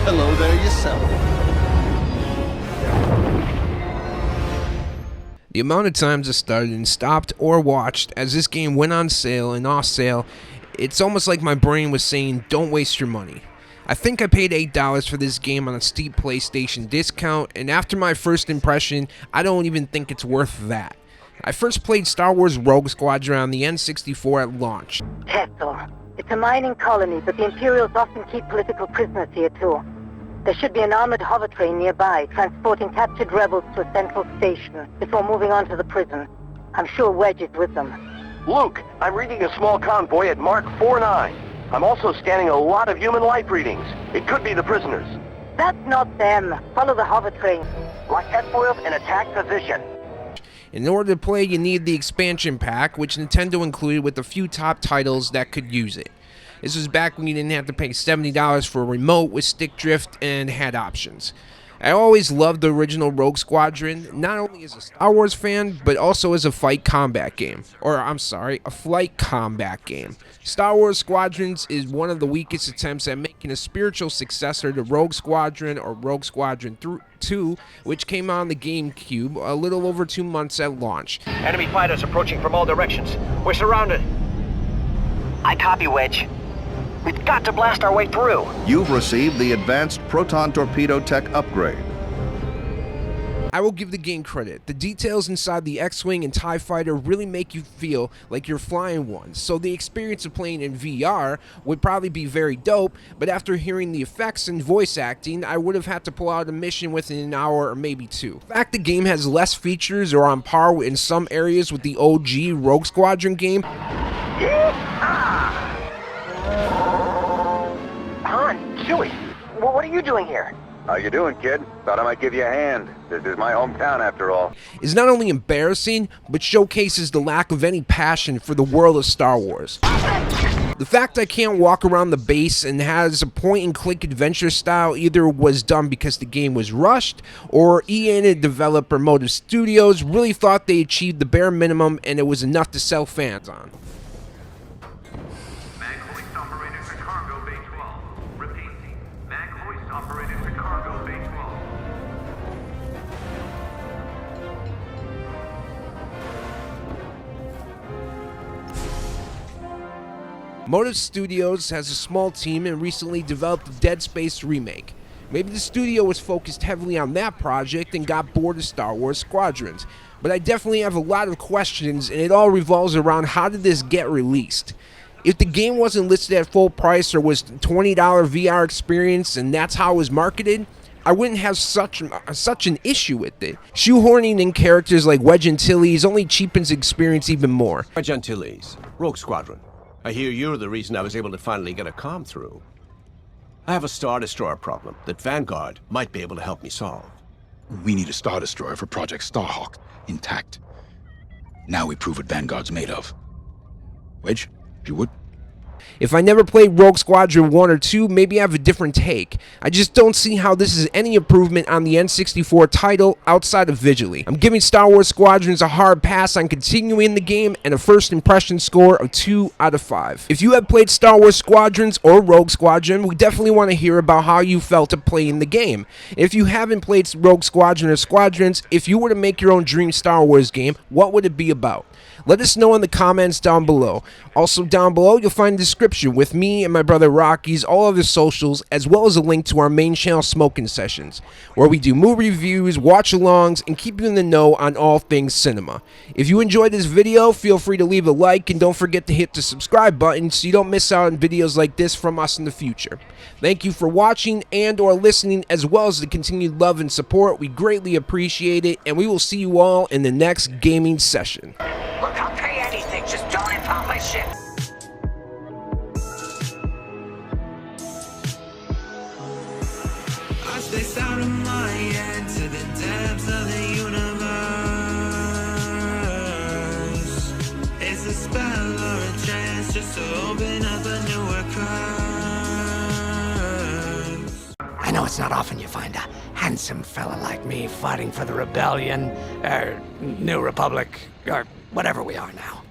Hello there yourself. The amount of times I started and stopped or watched as this game went on sale and off sale, it's almost like my brain was saying, don't waste your money. I think I paid $8 for this game on a steep PlayStation discount, and after my first impression, I don't even think it's worth that. I first played Star Wars Rogue Squadron on the N64 at launch. Tesla. It's a mining colony, but the Imperials often keep political prisoners here too. There should be an armored hover train nearby, transporting captured rebels to a central station before moving on to the prison. I'm sure Wedge is with them. Luke, I'm reading a small convoy at Mark 49. I'm also scanning a lot of human life readings. It could be the prisoners. That's not them. Follow the hover train. Lock S-foils in attack position. In order to play, you need the expansion pack, which Nintendo included with a few top titles that could use it. This was back when you didn't have to pay $70 for a remote with stick drift and had options. I always loved the original Rogue Squadron, not only as a Star Wars fan, but also as a fight combat game. A flight combat game. Star Wars Squadrons is one of the weakest attempts at making a spiritual successor to Rogue Squadron or Rogue Squadron 2, which came out on the GameCube a little over 2 months at launch. Enemy fighters approaching from all directions. We're surrounded. I copy, Wedge. We've got to blast our way through. You've received the Advanced Proton Torpedo Tech upgrade. I will give the game credit. The details inside the X-Wing and TIE Fighter really make you feel like you're flying one, so the experience of playing in VR would probably be very dope, but after hearing the effects and voice acting, I would have had to pull out a mission within an hour or maybe two. The fact the game has less features or on par in some areas with the OG Rogue Squadron game. Chewie, what are you doing here? How you doing, kid? Thought I might give you a hand. This is my hometown, after all. Is not only embarrassing, but showcases the lack of any passion for the world of Star Wars. The fact I can't walk around the base and has a point-and-click adventure style either was done because the game was rushed, or EA and the developer Motive Studios really thought they achieved the bare minimum and it was enough to sell fans on. Motive Studios has a small team and recently developed a Dead Space remake. Maybe the studio was focused heavily on that project and got bored of Star Wars Squadrons, but I definitely have a lot of questions, and it all revolves around how did this get released? If the game wasn't listed at full price or was $20 VR experience and that's how it was marketed, I wouldn't have such an issue with it. Shoehorning in characters like Wedge Antilles only cheapens the experience even more. Wedge Antilles, Rogue Squadron. I hear you're the reason I was able to finally get a comm through. I have a Star Destroyer problem that Vanguard might be able to help me solve. We need a Star Destroyer for Project Starhawk, intact. Now we prove what Vanguard's made of. Wedge, if you would. If I never played Rogue Squadron 1 or 2, maybe I have a different take. I just don't see how this is any improvement on the N64 title outside of visually. I'm giving Star Wars Squadrons a hard pass on continuing the game and a first impression score of 2 out of 5. If you have played Star Wars Squadrons or Rogue Squadron, we definitely want to hear about how you felt at playing the game. If you haven't played Rogue Squadron or Squadrons, if you were to make your own dream Star Wars game, what would it be about? Let us know in the comments down below. Also down below, you'll find a description with me and my brother Rocky's all of his socials, as well as a link to our main channel Smokin sessions, where we do movie reviews, watch-alongs, and keep you in the know on all things cinema. If you enjoyed this video, feel free to leave a like, and don't forget to hit the subscribe button so you don't miss out on videos like this from us in the future. Thank you for watching and or listening, as well as the continued love and support. We greatly appreciate it, and we will see you all in the next gaming session. Look, I'll pay anything. Just don't impound my ship. I spaced out of my head to the depths of the universe. It's a spell or a chance just to open up a newer curse. I know it's not often you find a handsome fella like me fighting for the rebellion, or New Republic, or whatever we are now.